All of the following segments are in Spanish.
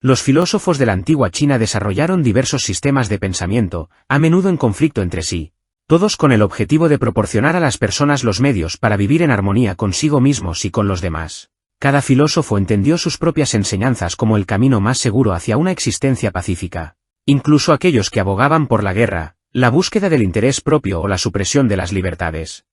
Los filósofos de la antigua China desarrollaron diversos sistemas de pensamiento, a menudo en conflicto entre sí, todos con el objetivo de proporcionar a las personas los medios para vivir en armonía consigo mismos y con los demás. Cada filósofo entendió sus propias enseñanzas como el camino más seguro hacia una existencia pacífica. Incluso aquellos que abogaban por la guerra, la búsqueda del interés propio o la supresión de las libertades.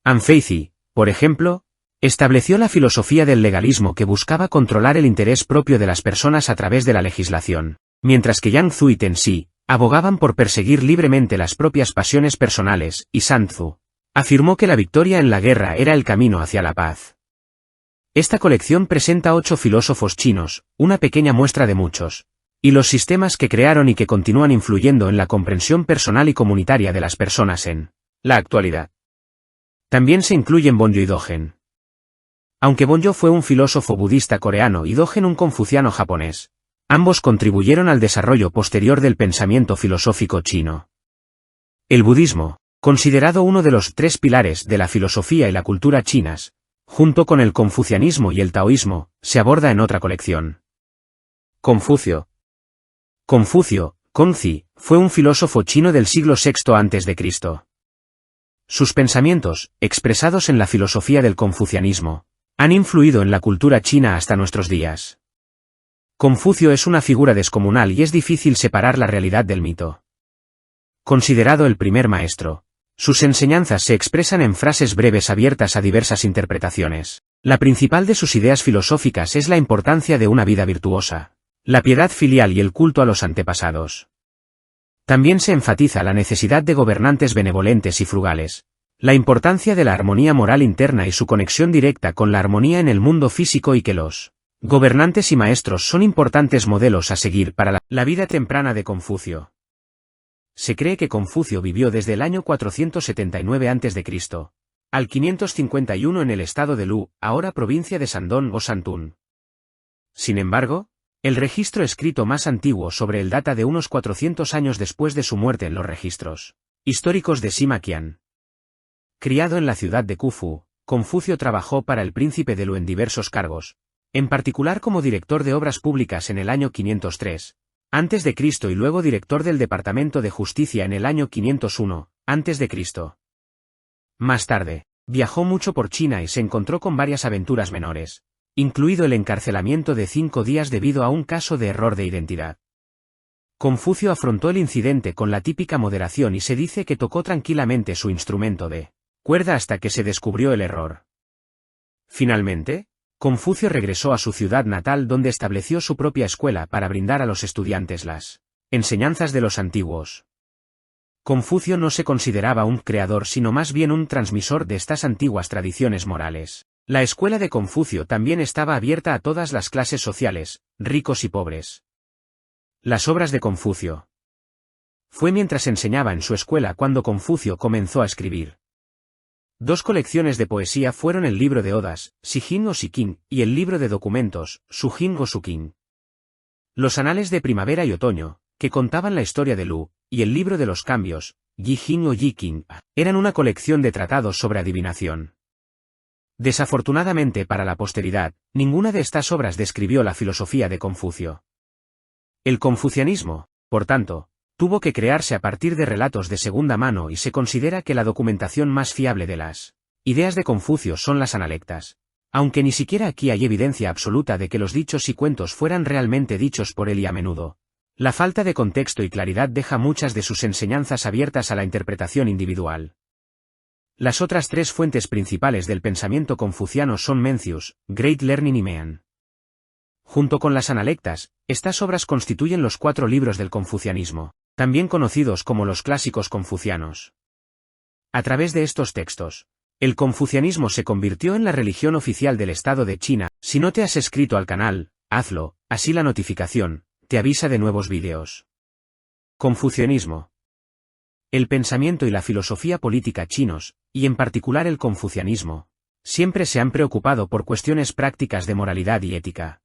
Anfeizi, por ejemplo, estableció la filosofía del legalismo que buscaba controlar el interés propio de las personas a través de la legislación, mientras que Yang Tzu y Tenxi abogaban por perseguir libremente las propias pasiones personales, y Sun Tzu afirmó que la victoria en la guerra era el camino hacia la paz. Esta colección presenta 8 filósofos chinos, una pequeña muestra de muchos, y los sistemas que crearon y que continúan influyendo en la comprensión personal y comunitaria de las personas en la actualidad. También se incluyen Bonyo y Dogen. Aunque Bonyo fue un filósofo budista coreano y Dogen un confuciano japonés, ambos contribuyeron al desarrollo posterior del pensamiento filosófico chino. El budismo, considerado uno de los 3 pilares de la filosofía y la cultura chinas, junto con el confucianismo y el taoísmo, se aborda en otra colección. Confucio, Conzi, fue un filósofo chino del siglo VI a.C. Sus pensamientos, expresados en la filosofía del confucianismo, han influido en la cultura china hasta nuestros días. Confucio es una figura descomunal y es difícil separar la realidad del mito. Considerado el primer maestro, sus enseñanzas se expresan en frases breves abiertas a diversas interpretaciones. La principal de sus ideas filosóficas es la importancia de una vida virtuosa, la piedad filial y el culto a los antepasados. También se enfatiza la necesidad de gobernantes benevolentes y frugales, la importancia de la armonía moral interna y su conexión directa con la armonía en el mundo físico y que los gobernantes y maestros son importantes modelos a seguir para la vida temprana de Confucio. Se cree que Confucio vivió desde el año 479 a.C. al 551 en el estado de Lu, ahora provincia de Shandong o Shantung. Sin embargo, el registro escrito más antiguo sobre él data de unos 400 años después de su muerte en los registros históricos de Sima Qian. Criado en la ciudad de Khufu, Confucio trabajó para el príncipe de Lu en diversos cargos, en particular como director de obras públicas en el año 503 a.C. y luego director del Departamento de Justicia en el año 501 a.C. Más tarde, viajó mucho por China y se encontró con varias aventuras menores, incluido el encarcelamiento de 5 días debido a un caso de error de identidad. Confucio afrontó el incidente con la típica moderación y se dice que tocó tranquilamente su instrumento de cuerda hasta que se descubrió el error. Finalmente, Confucio regresó a su ciudad natal donde estableció su propia escuela para brindar a los estudiantes las enseñanzas de los antiguos. Confucio no se consideraba un creador sino más bien un transmisor de estas antiguas tradiciones morales. La escuela de Confucio también estaba abierta a todas las clases sociales, ricos y pobres. Las obras de Confucio. Fue mientras enseñaba en su escuela cuando Confucio comenzó a escribir. 2 colecciones de poesía fueron el libro de odas, Sijin o Siqing, y el libro de documentos, Sujing o Suqing. Los anales de primavera y otoño, que contaban la historia de Lu, y el libro de los cambios, Yijing o Yiqing, eran una colección de tratados sobre adivinación. Desafortunadamente para la posteridad, ninguna de estas obras describió la filosofía de Confucio. El confucianismo, por tanto, tuvo que crearse a partir de relatos de segunda mano y se considera que la documentación más fiable de las ideas de Confucio son las analectas, aunque ni siquiera aquí hay evidencia absoluta de que los dichos y cuentos fueran realmente dichos por él y a menudo. La falta de contexto y claridad deja muchas de sus enseñanzas abiertas a la interpretación individual. Las otras 3 fuentes principales del pensamiento confuciano son Mencius, Great Learning y Mean. Junto con las analectas, estas obras constituyen los 4 libros del confucianismo, también conocidos como los clásicos confucianos. A través de estos textos, el confucianismo se convirtió en la religión oficial del Estado de China. Si no te has suscrito al canal, hazlo, así la notificación te avisa de nuevos vídeos. Confucianismo. El pensamiento y la filosofía política chinos, y en particular el confucianismo, siempre se han preocupado por cuestiones prácticas de moralidad y ética.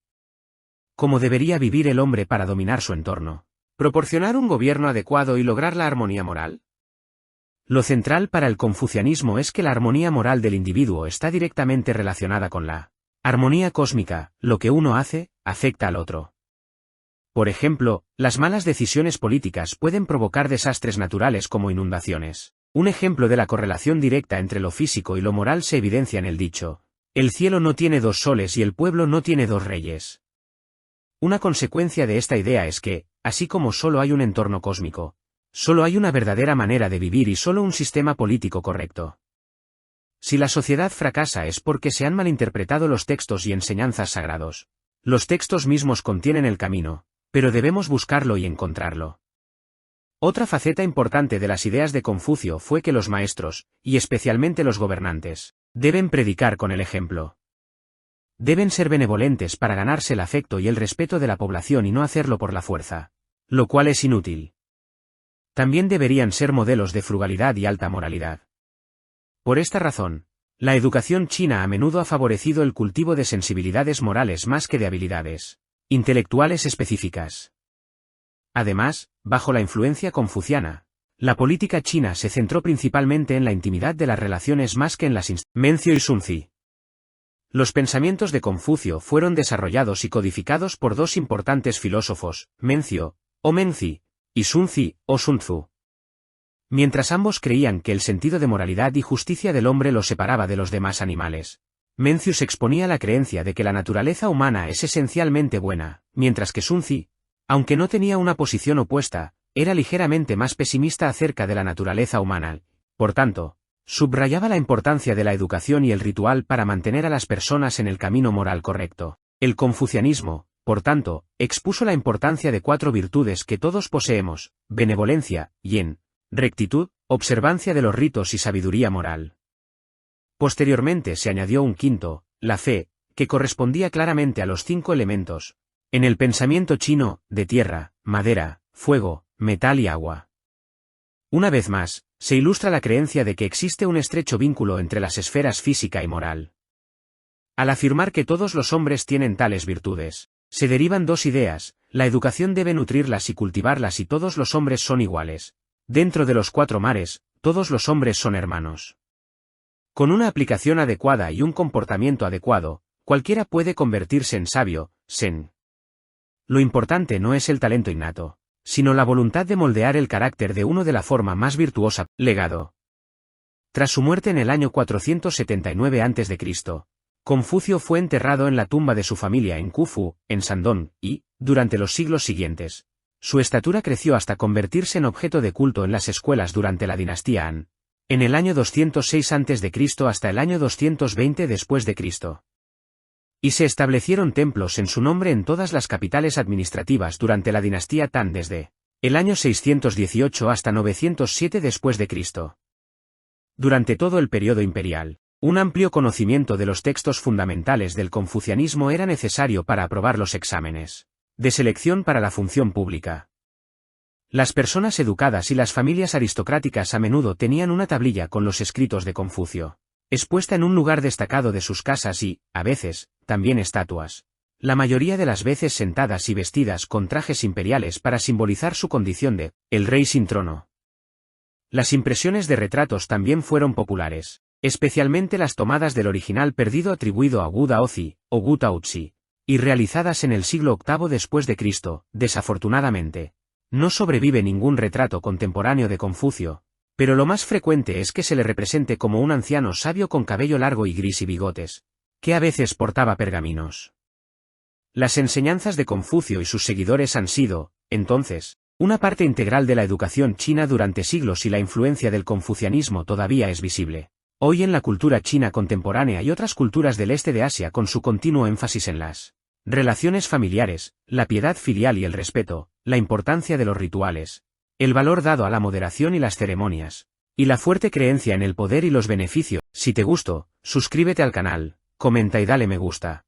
¿Cómo debería vivir el hombre para dominar su entorno? ¿Proporcionar un gobierno adecuado y lograr la armonía moral? Lo central para el confucianismo es que la armonía moral del individuo está directamente relacionada con la armonía cósmica, lo que uno hace, afecta al otro. Por ejemplo, las malas decisiones políticas pueden provocar desastres naturales como inundaciones. Un ejemplo de la correlación directa entre lo físico y lo moral se evidencia en el dicho: el cielo no tiene dos soles y el pueblo no tiene dos reyes. Una consecuencia de esta idea es que, así como solo hay un entorno cósmico, solo hay una verdadera manera de vivir y solo un sistema político correcto. Si la sociedad fracasa es porque se han malinterpretado los textos y enseñanzas sagrados. Los textos mismos contienen el camino, pero debemos buscarlo y encontrarlo. Otra faceta importante de las ideas de Confucio fue que los maestros, y especialmente los gobernantes, deben predicar con el ejemplo. Deben ser benevolentes para ganarse el afecto y el respeto de la población y no hacerlo por la fuerza, lo cual es inútil. También deberían ser modelos de frugalidad y alta moralidad. Por esta razón, la educación china a menudo ha favorecido el cultivo de sensibilidades morales más que de habilidades intelectuales específicas. Además, bajo la influencia confuciana, la política china se centró principalmente en la intimidad de las relaciones más que en las Mencio y Sunzi. Los pensamientos de Confucio fueron desarrollados y codificados por dos importantes filósofos, Mencio, o Menzi, y Sunzi, o Sun Tzu. Mientras ambos creían que el sentido de moralidad y justicia del hombre lo separaba de los demás animales, Mencius exponía la creencia de que la naturaleza humana es esencialmente buena, mientras que Sunzi, aunque no tenía una posición opuesta, era ligeramente más pesimista acerca de la naturaleza humana. Por tanto, subrayaba la importancia de la educación y el ritual para mantener a las personas en el camino moral correcto. El confucianismo, por tanto, expuso la importancia de 4 virtudes que todos poseemos: benevolencia, yin, rectitud, observancia de los ritos y sabiduría moral. Posteriormente se añadió un quinto, la fe, que correspondía claramente a los 5 elementos, en el pensamiento chino, de tierra, madera, fuego, metal y agua. Una vez más, se ilustra la creencia de que existe un estrecho vínculo entre las esferas física y moral. Al afirmar que todos los hombres tienen tales virtudes, se derivan 2 ideas: la educación debe nutrirlas y cultivarlas y todos los hombres son iguales. Dentro de los 4 mares, todos los hombres son hermanos. Con una aplicación adecuada y un comportamiento adecuado, cualquiera puede convertirse en sabio, zen. Lo importante no es el talento innato, sino la voluntad de moldear el carácter de uno de la forma más virtuosa. Legado. Tras su muerte en el año 479 a.C., Confucio fue enterrado en la tumba de su familia en Khufu, en Shandong, y, durante los siglos siguientes, su estatura creció hasta convertirse en objeto de culto en las escuelas durante la dinastía Han, en el año 206 a.C. hasta el año 220 después de Cristo. Y se establecieron templos en su nombre en todas las capitales administrativas durante la dinastía Tang desde el año 618 hasta 907 después de Cristo. Durante todo el periodo imperial, un amplio conocimiento de los textos fundamentales del confucianismo era necesario para aprobar los exámenes de selección para la función pública. Las personas educadas y las familias aristocráticas a menudo tenían una tablilla con los escritos de Confucio, expuesta en un lugar destacado de sus casas y, a veces, también estatuas, la mayoría de las veces sentadas y vestidas con trajes imperiales para simbolizar su condición de el rey sin trono. Las impresiones de retratos también fueron populares, especialmente las tomadas del original perdido atribuido a Wu Daozi, o Wu Taozi, y realizadas en el siglo VIII después de Cristo. Desafortunadamente, no sobrevive ningún retrato contemporáneo de Confucio, pero lo más frecuente es que se le represente como un anciano sabio con cabello largo y gris y bigotes, que a veces portaba pergaminos. Las enseñanzas de Confucio y sus seguidores han sido, entonces, una parte integral de la educación china durante siglos y la influencia del confucianismo todavía es visible hoy en la cultura china contemporánea y otras culturas del este de Asia, con su continuo énfasis en las relaciones familiares, la piedad filial y el respeto, la importancia de los rituales, el valor dado a la moderación y las ceremonias, y la fuerte creencia en el poder y los beneficios. Si te gustó, suscríbete al canal, comenta y dale me gusta.